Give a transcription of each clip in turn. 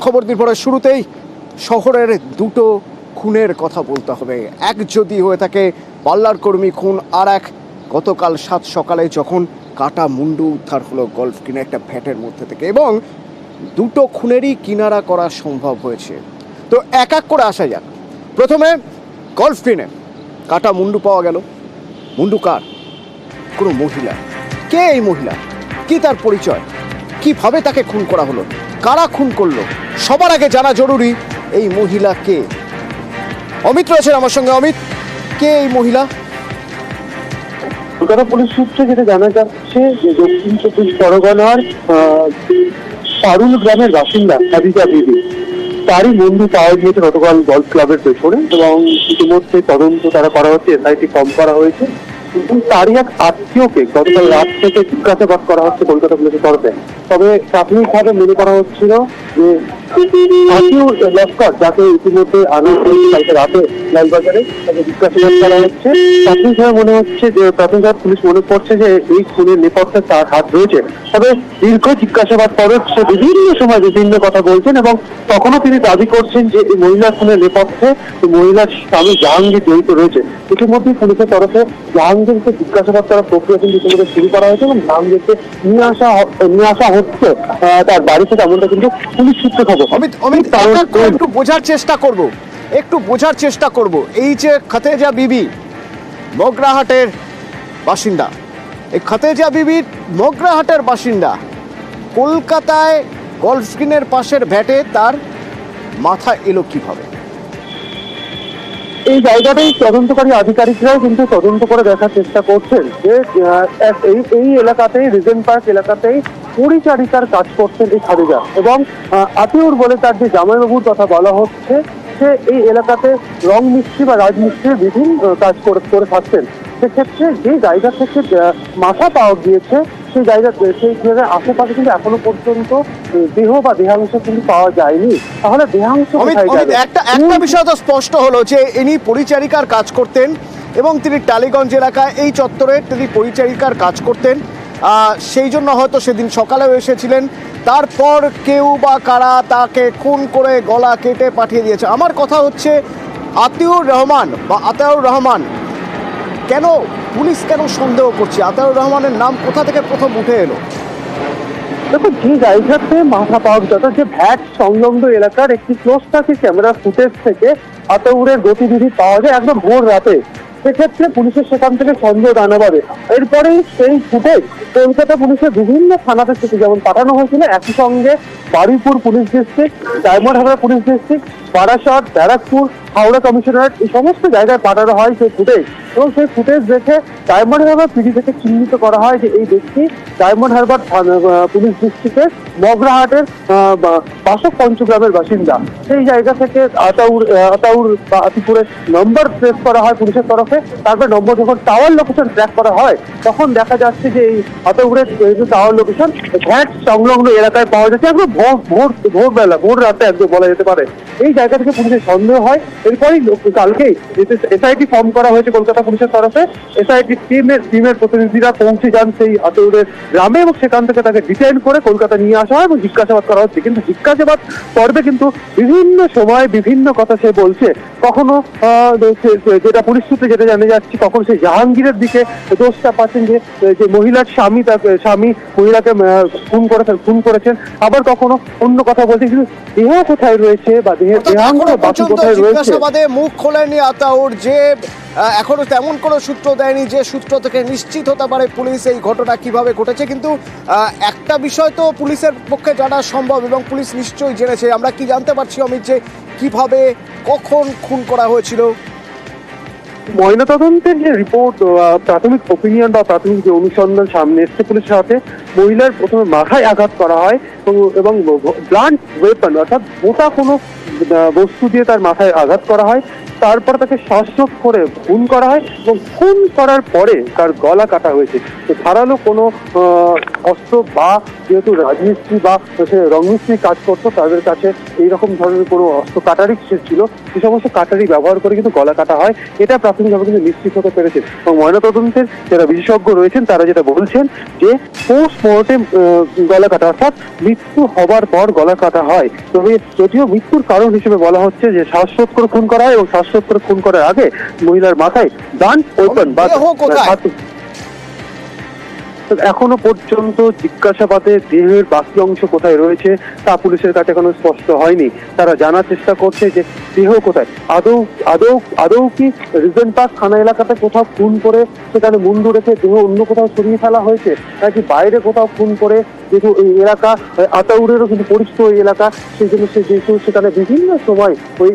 খবর নির্ভরে শুরুতেই শহরের দুটো খুনের কথা বলতে হবে। এক যদি হয়ে থাকে পাল্লার কর্মী খুন, আর এক গতকাল 7 সকালে যখন কাটা মুন্ডু উদ্ধার হলো গলফ কিনে একটা ভ্যাটের মধ্যে থেকে, এবং দুটো খুনেরই কিনারা করা সম্ভব হয়েছে। তো এক এক করে আসা যাক। প্রথমে গলফ কিনে কাটা মুন্ডু পাওয়া গেল। মুন্ডু কার? কোনো মহিলা। কে এই মহিলা? কি তার পরিচয়? কিভাবে তাকে খুন করা হলো? কারা খুন করলো? সবার আগে জানা জরুরি এই মহিলা কে। অমিত রয়েছেন আমার সঙ্গে। অমিত, কে এই মহিলা? কলকাতা পুলিশ সূত্রে যেটা জানা যাচ্ছে যে দক্ষিণ 24 পরগনার পারুল গ্রামের বাসিন্দা খাদিজা বিবি, তারই বন্ধু পাওয়া গিয়েছে গতকাল গলফ ক্লাবের পেছনে, এবং ইতিমধ্যে তদন্ত তারা করা হচ্ছে, এসআইটি ফর্ম করা হয়েছে এবং তারই এক আত্মীয়কে গতকাল রাত থেকে জিজ্ঞাসাবাদ করা হচ্ছে কলকাতা পুলিশের তরফে। তবে প্রাথমিকভাবে মনে করা হচ্ছিল যে আতিউর লস্কর, যাকে ইতিমধ্যে আনা হয়েছে কালকে রাতে লালবাজারে, তাকে জিজ্ঞাসাবাদ করা হচ্ছে। প্রাথমিকভাবে মনে হচ্ছে যে প্রাথমিকভাবে পুলিশ মনে করছে যে এই খুনের নেপথ্যে তার হাত রয়েছে। তবে দীর্ঘ জিজ্ঞাসাবাদ পরে সে বিভিন্ন সময় বিভিন্ন কথা বলছেন, এবং তখনও তিনি দাবি করছেন যে এই মহিলা খুনের নেপথ্যে মহিলার স্বামী জাহাঙ্গীর জড়িত রয়েছে। ইতিমধ্যে পুলিশের তরফে জাহাঙ্গীরকে জিজ্ঞাসাবাদ করার প্রক্রিয়া কিন্তু ইতিমধ্যে শুরু করা হয়েছে, এবং জাহাঙ্গীরকে নিয়ে আসা হচ্ছে তার বাড়ি থেকে, এমনটা কিন্তু পুলিশ সূত্রে খবর। একটু বোঝার চেষ্টা করব এই যে খাতেজা বিবি মগরাহাটের বাসিন্দা, এই খাতেজা বিবির মগরাহাটের বাসিন্দা, কলকাতায় গলফ গ্রিনের পাশের ভ্যাটে তার মাথা এলো কিভাবে? এই জায়গাটাই তদন্তকারী আধিকারিকরাও কিন্তু তদন্ত করে দেখার চেষ্টা করছেন যে এই এলাকাতেই, রিজেন্ট পার্ক এলাকাতেই পরিচারিকার কাজ করছেন এই খাদিজা, এবং আতিউর বলে তার যে জামাইবাবুর কথা বলা হচ্ছে, সে এই এলাকাতে রং মিস্ত্রি বা রাজমিস্ত্রির বিভিন্ন কাজ করে থাকতেন। সেক্ষেত্রে যে জায়গা থেকে মাথা পাওয়া গিয়েছে সেই জায়গার আশেপাশে কিন্তু এখনো পর্যন্ত দেহ বা দেহাংশ কিন্তু পাওয়া যায়নি। তাহলে দেহাংশ একটা বিষয় তো স্পষ্ট হলো যে ইনি পরিচারিকার কাজ করতেন, এবং তিনি টালিগঞ্জ এলাকায় এই চত্বরে তিনি পরিচারিকার কাজ করতেন। সেই জন্য হয়তো সেদিন সকালেও এসেছিলেন। তারপর কেউ বা কারা তাকে খুন করে গলা কেটে পাঠিয়ে দিয়েছে। আমার কথা হচ্ছে আতিউর রহমান কেন, পুলিশ কেন সন্দেহ করছে? আতিউর রহমানের নাম কোথা থেকে প্রথম উঠে এলো? দেখো, যে জায়গাতে মাথা পাওয়া যাচ্ছে, যে ভ্যাট সংলগ্ন এলাকার একটি ক্লোজ থাকে ক্যামেরা ফুটেজ থেকে আতিউরের গতিবিধি পাওয়া যায় একদম ভোর রাতে। সেক্ষেত্রে পুলিশের সেখান থেকে সন্দেহ দানা পাবে। এরপরেই সেই ফুটেজ কলকাতা পুলিশের বিভিন্ন থানাতে থেকে যেমন পাঠানো হয়েছিল, একই সঙ্গে Baruipur police district, diamond Harbour police district, Barasat, Barrackpore, Howrah commissionerate, এই সমস্ত জায়গায় পাঠানো হয় সেই ফুটেজ, এবং সেই ফুটেজ দেখে ডায়মন্ড হারবার পিডি থেকে চিহ্নিত করা হয় যে এই ব্যক্তি ডায়মন্ড হারবার পুলিশ ডিস্ট্রিক্টের মগরাহাটের বাসক পঞ্চগ্রামের বাসিন্দা। সেই জায়গা থেকে আতাউর বা আতিপুরের নম্বর ট্রেস করা হয় পুলিশের তরফে। তারপর নম্বর যখন টাওয়ার লোকেশন ট্র্যাক করা হয়, তখন দেখা যাচ্ছে যে এই আতাউরের টাওয়ার লোকেশন ভ্যাট সংলগ্ন এলাকায় পাওয়া যাচ্ছে একদম ভোরবেলা, ভোর রাতে একদম বলা যেতে পারে। এই জায়গা থেকে পুলিশের সন্দেহ হয়। এরপরই কালকেই এসআইটি ফর্ম করা হয়েছে কলকাতা পুলিশের তরফে। এসআইটি টিমের প্রতিনিধিরা পৌঁছে যান সেই আতিউরের গ্রামে, এবং সেখান থেকে তাকে ডিটেইন করে কলকাতা নিয়ে আসা হয় এবং জিজ্ঞাসাবাদ করা হচ্ছে। কিন্তু জিজ্ঞাসাবাদ পর্বে কিন্তু বিভিন্ন সময় বিভিন্ন কথা সে বলছে। কখনো যেটা পুলিশ সূত্রে যেটা জানা যাচ্ছে, কখনো সে জাহাঙ্গীরের দিকে দোষটা পাচ্ছেন যে মহিলার স্বামী মহিলাকে খুন করেছেন, আবার কখনো অন্য কথা বলছেন। কিন্তু দেহ কোথায় রয়েছে বা দেহাংশ বাকি কোথায় রয়েছে, মুখ খোলেনি আতাউর, যে এখনো তেমন কোনো সূত্র দেয়নি যে সূত্র থেকে নিশ্চিত হতে পারে পুলিশ এই ঘটনা কিভাবে ঘটেছে। কিন্তু একটা বিষয় তো পুলিশের পক্ষে জানা সম্ভব, এবং পুলিশ নিশ্চয়ই জেনেছে। আমরা কি জানতে পারছি অমিত, যে কিভাবে কখন খুন করা হয়েছিল? ময়নাতদন্তের যে রিপোর্ট, প্রাথমিক ওপিনিয়ন বা প্রাথমিক যে অনুসন্ধান সামনে এসছে পুলিশের হাতে, মহিলার প্রথমে মাথায় আঘাত করা হয় এবং ব্লান্ট ওয়েপন অর্থাৎ মোটা কোনো বস্তু দিয়ে তার মাথায় আঘাত করা হয়। তারপর তাকে শ্বাসরোধ করে খুন করা হয়, এবং খুন করার পরে তার গলা কাটা হয়েছে। তো ধারালো কোনো অস্ত্র, বা যেহেতু রাজমিস্ত্রি বা রং মিস্ত্রি কাজ করতো, তাদের কাছে এইরকম ধরনের কোনো অস্ত্র কাটারি ছিল, এই সমস্ত কাটারি ব্যবহার করে কিন্তু গলা কাটা হয়। এটা প্রাথমিকভাবে কিন্তু নিশ্চিত হতে পেরেছে। এবং ময়নাতদন্তের যারা বিশেষজ্ঞ রয়েছেন তারা যেটা বলছেন যে পোস্টমর্টেম গলা কাটা, অর্থাৎ মৃত্যু হবার পর গলা কাটা হয়। তবে যদিও মৃত্যুর কারণ হিসেবে বলা হচ্ছে যে শ্বাসরোধ করে খুন করা হয় এবং শ্বাসরোধ করে খুন করার আগে মহিলার মাথায় গান ওয়েপন বা এখনো পর্যন্ত জিজ্ঞাসাবাদে দেহের বাকি অংশ কোথায় রয়েছে তা পুলিশের কাছে এখনো স্পষ্ট হয়নি। তারা জানার চেষ্টা করছে যে দেহ কোথায়, আদৌ কি রিজেন্ট পার্ক থানা এলাকাতে কোথাও খুন করে সেখানে মুন্ডু রেখে দেহ অন্য কোথাও সরিয়ে ফেলা হয়েছে, নাকি বাইরে কোথাও খুন করে, যেহেতু এই এলাকা আতাউরেরও কিন্তু পরিচিত ওই এলাকা, সেই জন্য যেহেতু সেখানে বিভিন্ন সময় ওই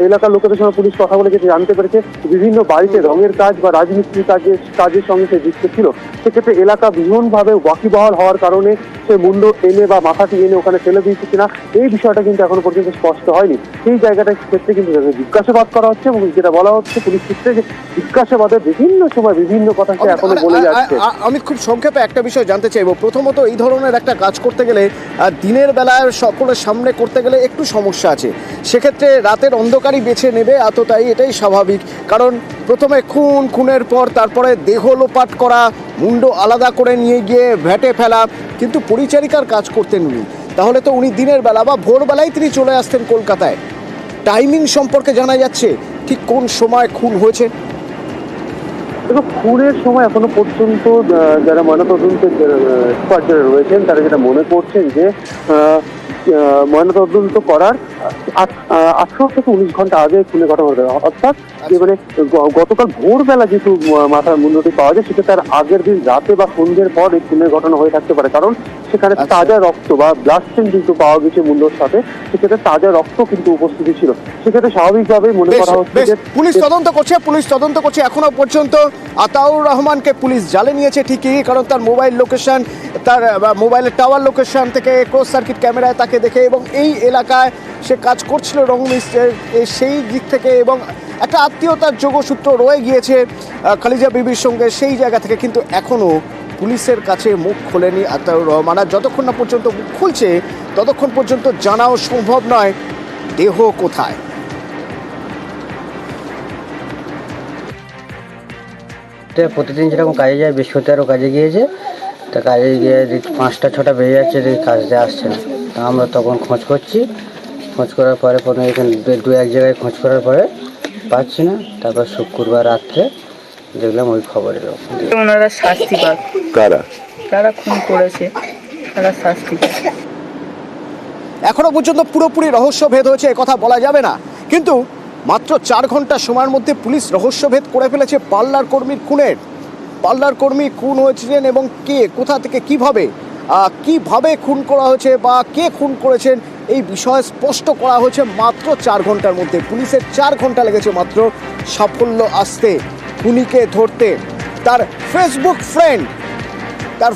এলাকার লোকেদের সঙ্গে পুলিশ কথা বলে যেটা জানতে পেরেছে বিভিন্ন বাড়িতে রঙের কাজ বা রাজমিস্ত্রি কাজের সঙ্গে সে যুক্ত ছিল। সেক্ষেত্রে এলাকা ভীষণভাবে ওয়াকিবহাল হওয়ার কারণে সে মুন্ডু এনে বা মাথাটি এনে ওখানে ফেলে দিয়েছে কিনা এই বিষয়টা কিন্তু এখনো পর্যন্ত স্পষ্ট হয়নি। সেই জায়গাটার ক্ষেত্রে কিন্তু জিজ্ঞাসাবাদ করা হচ্ছে এবং যেটা বলা হচ্ছে পুলিশ সূত্রে যে জিজ্ঞাসাবাদের বিভিন্ন সময় বিভিন্ন কথা সে এখনো বলে যাচ্ছে। আমি খুব সংক্ষেপে একটা বিষয় জানতে চাইবো। প্রথমত, এই ধরনের একটা কাজ করতে গেলে দিনের বেলায় সকলের সামনে করতে গেলে একটু সমস্যা আছে, সেক্ষেত্রে রাতের অন্ধকারই বেছে নেবে এতটাই, এটাই স্বাভাবিক। কারণ প্রথমে খুনের পর তারপরে দেহ লোপাট করা, মুন্ডু আলাদা করে নিয়ে গিয়ে ভেটে ফেলা, কিন্তু পরিচারিকার কাজ করতেন উনি, তাহলে তো উনি দিনের বেলা বা ভোরবেলায় তিনি চলে আসতেন কলকাতায়। টাইমিং সম্পর্কে জানা যাচ্ছে ঠিক কোন সময় খুন হয়েছে? দেখো, খুনের সময় এখনো পর্যন্ত যারা ময়নাতদন্তের এক্সপার্ট যারা রয়েছেন তারা যেটা মনে করছেন যে ময়নাতদন্ত করার 18 থেকে 19 ঘন্টা আগে খুনের ঘটনা ঘটে, অর্থাৎ মানে গতকাল ভোরবেলা যেহেতু মাথার মুন্ডটি পাওয়া যায় সেটা তার আগের দিন রাতে বা সন্ধ্যের পর এই খুনের ঘটনা হয়ে থাকতে পারে। কারণ সেখানে তাজা রক্ত বা ব্লাড স্টেন কিন্তু পাওয়া গেছে মুন্ডর সাথে, সেক্ষেত্রে তাজা রক্ত কিন্তু উপস্থিতি ছিল। সেক্ষেত্রে স্বাভাবিকভাবেই মনে করা হচ্ছে যে পুলিশ তদন্ত করছে। এখনো পর্যন্ত আতাউর রহমানকে পুলিশ জালে নিয়েছে ঠিকই, কারণ তার মোবাইল লোকেশন, তার মোবাইলের টাওয়ার লোকেশন থেকে ক্লোজ সার্কিট ক্যামেরায় তাকে দেখে এবং এই এলাকায় সে কাজ করছিল রং মিস্ত্রির, সেই দিক থেকে এবং একটা আত্মীয়তার যোগসূত্র রয়ে গিয়েছে খালিজা বিবির সঙ্গে, সেই জায়গা থেকে কিন্তু এখনও পুলিশের কাছে মুখ খোলেনি আতাউর রহমান। আর যতক্ষণ না পর্যন্ত মুখ খুলছে ততক্ষণ পর্যন্ত জানাও সম্ভব নয় দেহ কোথায়। প্রতিদিন যেরকম কাজে যায়, বৃহস্পতিবারও কাজে গিয়েছে, তা কাজে গিয়ে 5টা 6টা বেজে যাচ্ছে, কাজে আসছে না। তা আমরা তখন খোঁজ করার পরে প্রথমে এখানে 2-1 জায়গায় খোঁজ করার পরে পাচ্ছি না। তারপর শুক্রবার রাত্রে দেখলাম ওই খবর এলো। ওনারা শাস্তি পাক, তারা খুন করেছে, তারা শাস্তি পাক। এখনো পর্যন্ত পুরোপুরি রহস্যভেদ হয়েছে এ কথা বলা যাবে না, কিন্তু মাত্র 4 ঘন্টা সময়ের মধ্যে পুলিশ রহস্যভেদ করে ফেলেছে পার্লার কর্মীর খুনের। পার্লার কর্মী খুন হয়েছিলেন এবং কে, কোথা থেকে, কিভাবে খুন করা হয়েছে বা কে খুন করেছেন এই বিষয়ে স্পষ্ট করা হয়েছে মাত্র 4 ঘন্টার মধ্যে। পুলিশের 4 ঘন্টা লেগেছে মাত্র সাফল্য আসতে, খুনিকে ধরতে। তার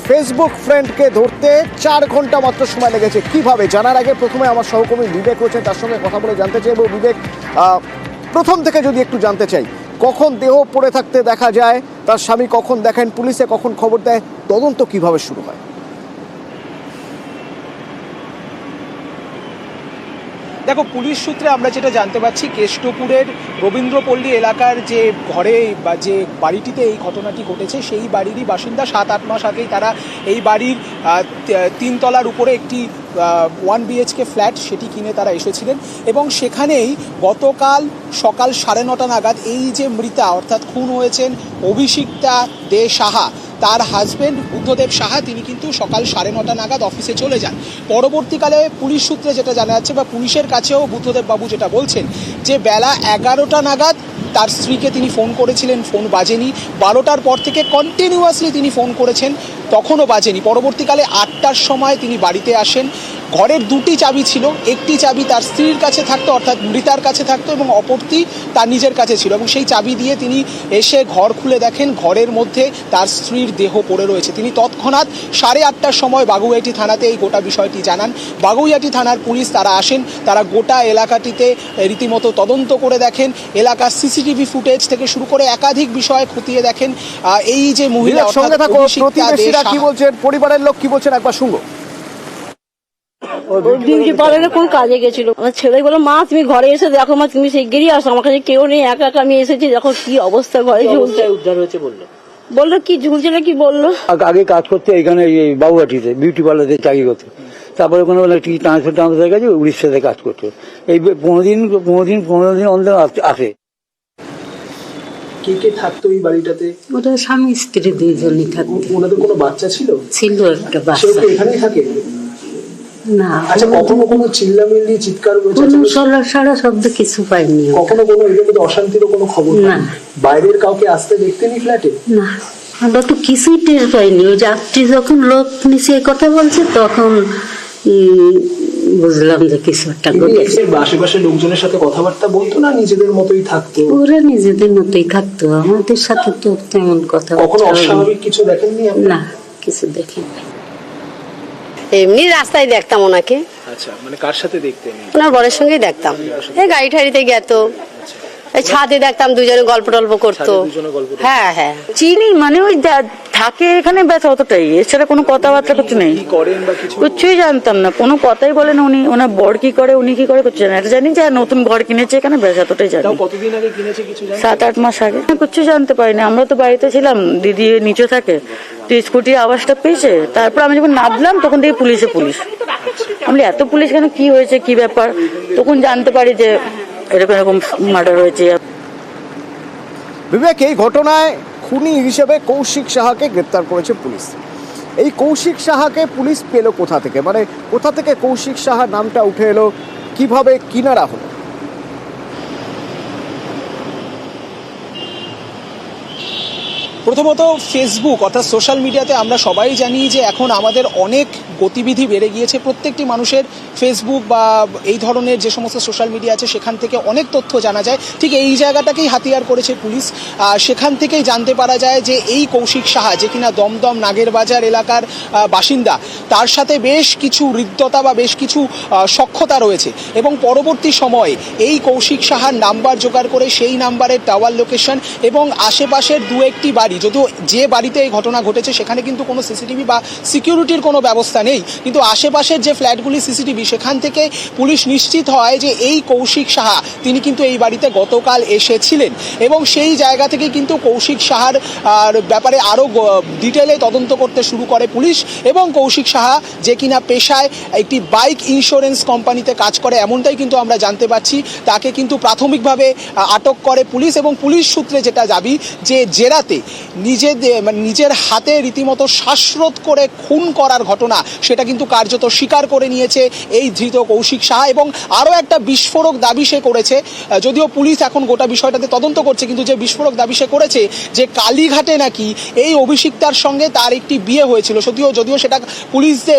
ফেসবুক ফ্রেন্ডকে ধরতে 4 ঘন্টা মাত্র সময় লেগেছে। কিভাবে জানার আগে প্রথমে আমার সহকর্মী বিবেক রয়েছেন, তার সঙ্গে কথা বলে জানতে চাইব। বিবেক, প্রথম থেকে যদি একটু জানতে চাই, কখন দেহ পড়ে থাকতে দেখা যায়, তার স্বামী কখন দেখেন, পুলিশে কখন খবর দেয়, তদন্ত কিভাবে শুরু হয়? দেখো, পুলিশ সূত্রে আমরা যেটা জানতে পারছি, কেষ্টপুরের রবীন্দ্রপল্লী এলাকার যে ঘরে বা যে বাড়িটিতে এই ঘটনাটি ঘটেছে সেই বাড়িরই বাসিন্দা। 7-8 মাস আগেই তারা এই বাড়ির 3 তলার উপরে একটি 1 BHK ফ্ল্যাট সেটি কিনে তারা এসেছিলেন এবং সেখানেই গতকাল সকাল 9:30 নাগাদ এই যে মৃতা, অর্থাৎ খুন হয়েছেন অভিষিক্তা দে সাহা, তার হাজব্যান্ড বুদ্ধদেব সাহা, তিনি কিন্তু সকাল 9:30 নাগাদ অফিসে চলে যান। পরবর্তীকালে পুলিশ সূত্রে যেটা জানা যাচ্ছে বা পুলিশের কাছেও বুদ্ধদেব বাবু যেটা বলছেন যে বেলা 11টা নাগাদ তার স্ত্রীকে তিনি ফোন করেছিলেন, ফোন বাজেনি। 12টার পর থেকে কন্টিনিউয়াসলি তিনি ফোন করেছেন, তখনও বাজেনি। পরবর্তীকালে 8টার সময় তিনি বাড়িতে আসেন। ঘরের 2টি চাবি ছিল, একটি চাবি তার স্ত্রীর কাছে থাকতো, অর্থাৎ মৃতার কাছে থাকতো, এবং অপরটি তার নিজের কাছে ছিল। এবং সেই চাবি দিয়ে তিনি এসে ঘর খুলে দেখেন ঘরের মধ্যে তার স্ত্রীর দেহ পড়ে রয়েছে। তিনি তৎক্ষণাৎ 8:30টার সময় বাগুইআটি থানাতে এই গোটা বিষয়টি জানান। বাগুইআটি থানার পুলিশ তারা আসেন, তারা গোটা এলাকাটিতে রীতিমতো তদন্ত করে দেখেন। এলাকার CCTV ফুটেজ থেকে শুরু করে একাধিক বিষয় খতিয়ে দেখেন। এই যে মহিলা, সঙ্গে থাকো, প্রতিবেশীরা কি বলছেন, পরিবারের লোক কি বলছেন, একবার শুনবো। ডিউটি পালনে কোন কাজে গেছিল, আমার ছেলে বলো মা তুমি ঘরে এসে দেখো, মা তুমি শিগগিরই আসো, আমার কাছে কেউ নেই, একা একা আমি এসেছি, দেখো কি অবস্থা ঘরে ঝুলছে। উদ্ধার হয়েছে বললো কি ঝুলছে না কি বললো। আগে কাজ করতে এখানে বাবুয়াটিতে বিউটি পার্লারে চাকরি করতে, তারপরে কোনো কি ট্রান্সফার হয়ে গেছে, উড়িষ্যাতে কাজ করতো। এই 15 দিন অন্তর আসে। কে কে থাকতো এই বাড়িটাতে? ওরা স্বামী স্ত্রী দুইজনই থাকতো। ওনাদের কোনো বাচ্চা ছিল? ছিল একটা সেও বাচ্চা। কি এখানেই থাকে? না, আচ্ছা, কখনো কোনো চিল্লামিল্লি, চিৎকার, কোনো সারা শব্দ কিছু পাইনি। কখনো কোনো এদের মধ্যে অশান্তিরও কোনো খবর না। বাইরের কাউকে আসতে দেখতেনি ফ্ল্যাটে? না, আমরা তো কিছুই টের পাইনি। ওই যাত্রী যখন লোক নিচে কথা বলছে তখন বুঝলাম যে কিছু একটা ঘটেছে। আশেপাশে লোকজনের সাথে কথাবার্তা বলতো না নিজেদের মতোই থাকতো? ওরা নিজেদের মতোই থাকতো, আমাদের সাথে তো তেমন কথা। কখনো অস্বাভাবিক কিছু দেখেননি? না, কিছু দেখিনি। এমনি রাস্তায় দেখতাম ওনাকে। আচ্ছা, মানে কার সাথে দেখতেন? ওনার বরের সঙ্গেই দেখতাম। এই গাড়ি ঠাড়িতে গেত, এই ছাদে দেখতাম দুজনে গল্প টল্প করতো। হ্যাঁ হ্যাঁ, চিনি মানে ওই থাকে এখানে ব্যাস অতটাই, এছাড়া কোনো কথাবার্তা কিছু নেই। কিছুই জানতাম না, কোনো কথাই বলেন উনি। ওনার বর কি করে, উনি কি করে কিছু জানেন। এটা জানি যে নতুন ঘর কিনেছে এখানে, ব্যাস এতটাই জানি। কতদিন আগে কিনেছে কিছু জানেন? 7-8 মাস আগে। কিছু জানতে পারিনি, আমরা তো বাড়িতে ছিলাম, দিদি নিচে থাকে, তো স্কুটির আওয়াজটা পেয়েছে। তারপর আমি যখন নামলাম তখন দেখি পুলিশ। আমি এত পুলিশ কেন, কি হয়েছে, কি ব্যাপার, তখন জানতে পারি যে এরকম মার্ডার হয়েছে। বিবেক, এই ঘটনায় খুনি হিসেবে কৌশিক সাহাকে গ্রেপ্তার করেছে পুলিশ। এই কৌশিক সাহাকে পুলিশ পেল কোথা থেকে, মানে কোথা থেকে কৌশিক সাহার নামটা উঠে এলো, কিভাবে কিনারা হলো? প্রথমত ফেসবুক অর্থাৎ সোশ্যাল মিডিয়াতে আমরা সবাই জানি যে এখন আমাদের অনেক গতিবিধি বেড়ে গিয়েছে। প্রত্যেকটি মানুষের ফেসবুক বা এই ধরনের যে সমস্ত সোশ্যাল মিডিয়া আছে সেখান থেকে অনেক তথ্য জানা যায়। ঠিক এই জায়গাটাকেই হাতিয়ার করেছে পুলিশ। সেখান থেকেই জানতে পারা যায় যে এই কৌশিক সাহা, যে কিনা দমদম নাগেরবাজার এলাকার বাসিন্দা, তার সাথে বেশ কিছু হৃদ্যতা বা বেশ কিছু সখ্যতা রয়েছে। এবং পরবর্তী সময়ে এই কৌশিক সাহার নাম্বার জোগাড় করে সেই নাম্বারের টাওয়ার লোকেশন এবং আশেপাশের দু একটি বাড়ি, যদিও যে বাড়িতে এই ঘটনা ঘটেছে সেখানে কিন্তু কোনো সিসিটিভি বা সিকিউরিটির কোনো ব্যবস্থা নেই, কিন্তু আশেপাশের যে ফ্ল্যাটগুলি সিসিটিভি, সেখান থেকে পুলিশ নিশ্চিত হয় যে এই কৌশিক সাহা তিনি কিন্তু এই বাড়িতে গতকাল এসেছিলেন। এবং সেই জায়গা থেকে কিন্তু কৌশিক সাহার ব্যাপারে আরও ডিটেলে তদন্ত করতে শুরু করে পুলিশ। এবং কৌশিক সাহা, যে কিনা পেশায় একটি বাইক ইন্স্যুরেন্স কোম্পানিতে কাজ করে এমনটাই কিন্তু আমরা জানতে পারছি, তাকে কিন্তু প্রাথমিকভাবে আটক করে পুলিশ। এবং পুলিশ সূত্রে যেটা দাবি যে জেরাতে নিজের হাতে রীতিমতো শ্বাসরোধ করে খুন করার ঘটনা, সেটা কিন্তু কার্যত স্বীকার করে নিয়েছে এই ধৃত কৌশিক সাহা। এবং আরও একটা বিস্ফোরক দাবি সে করেছে, যদিও পুলিশ এখন গোটা বিষয়টাতে তদন্ত করছে, কিন্তু যে বিস্ফোরক দাবি সে করেছে যে কালীঘাটে নাকি এই অভিষিক্তার সঙ্গে তার একটি বিয়ে হয়েছিল। যদিও সেটা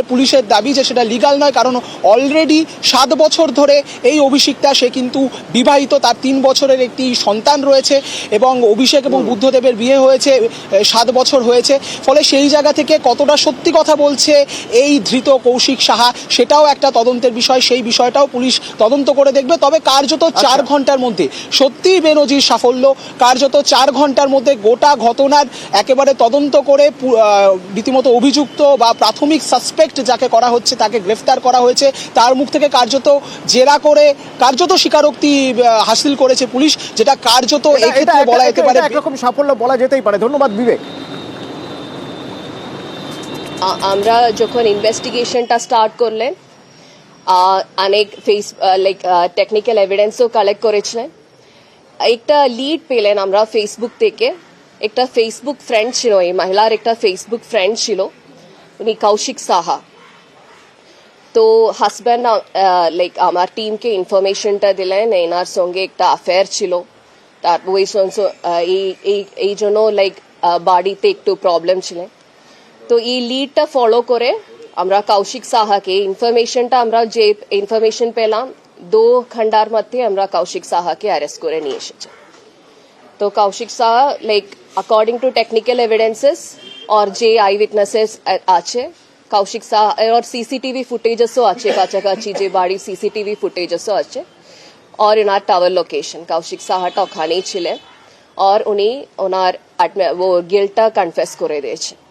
পুলিশের দাবি যে সেটা লিগাল নয়, কারণ অলরেডি 7 বছর ধরে এই অভিষিক্তা সে কিন্তু বিবাহিত, তার 3 বছরের একটি সন্তান রয়েছে এবং অভিষেক এবং বুদ্ধদেবের বিয়ে হয়েছে 7 বছর হয়েছে। ফলে সেই জায়গা থেকে কতটা সত্যি কথা বলছে এই ধৃত কৌশিক সাহা সেটাও একটা তদন্তের বিষয়, সেই বিষয়টাও পুলিশ তদন্ত করে দেখবে। তবে কার্যত 4 ঘন্টার মধ্যে সত্যিই বেনজির সাফল্য, কার্যত 4 ঘন্টার মধ্যে গোটা ঘটনার একেবারে তদন্ত করে রীতিমতো অভিযুক্ত বা প্রাথমিক সাসপেক্ট যাকে করা হচ্ছে তাকে গ্রেফতার করা হয়েছে। তার মুখ থেকে কার্যত জেরা করে কার্যত স্বীকারোক্তি হাসিল করেছে পুলিশ, যেটা কার্যত এক্ষেত্রে বলা যেতে পারে একরকম সাফল্য বলা যেতেই পারে। ধন্যবাদ বিবেক। আমরা যখন ইনভেস্টিগেশনটা স্টার্ট করলেন, অনেক টেকনিক্যাল এভিডেন্সও কালেক্ট করেছিলেন। একটা লিড পেলেন আমরা ফেসবুক থেকে। একটা ফেসবুক ফ্রেন্ড ছিল, এই মহিলার একটা ফেসবুক ফ্রেন্ড ছিল, উনি কৌশিক সাহা। তো হাজব্যান্ড আমার টিমকে ইনফরমেশনটা দিলেন এনার সঙ্গে একটা অ্যাফেয়ার ছিল, তার ওই এই জন্য বাড়িতে একটু প্রবলেম ছিলেন। তো এই লিডটা ফলো করে আমরা কৌশিক সাহাকে ইনফরমেশনটা, আমরা যে ইনফরমেশন পেলাম 2 ঘন্টার মধ্যে আমরা কৌশিক সাহাকে অ্যারেস্ট করে নিয়ে এসেছি। তো Koushik Saha according to technical evidences আর যে আই উইটনেসেস আছে, কৌশিক সাহা আর সিসিটিভি ফুটেজেসও আছে, কাছাকাছি যে বাড়ির সিসিটিভি ফুটেজেসও আছে। আর এনার টাওয়ার লোকেশন, কৌশিক সাহাটা ওখানেই ছিলেন আর উনি ওনার গিল্টটা কনফেস করে দিয়েছে।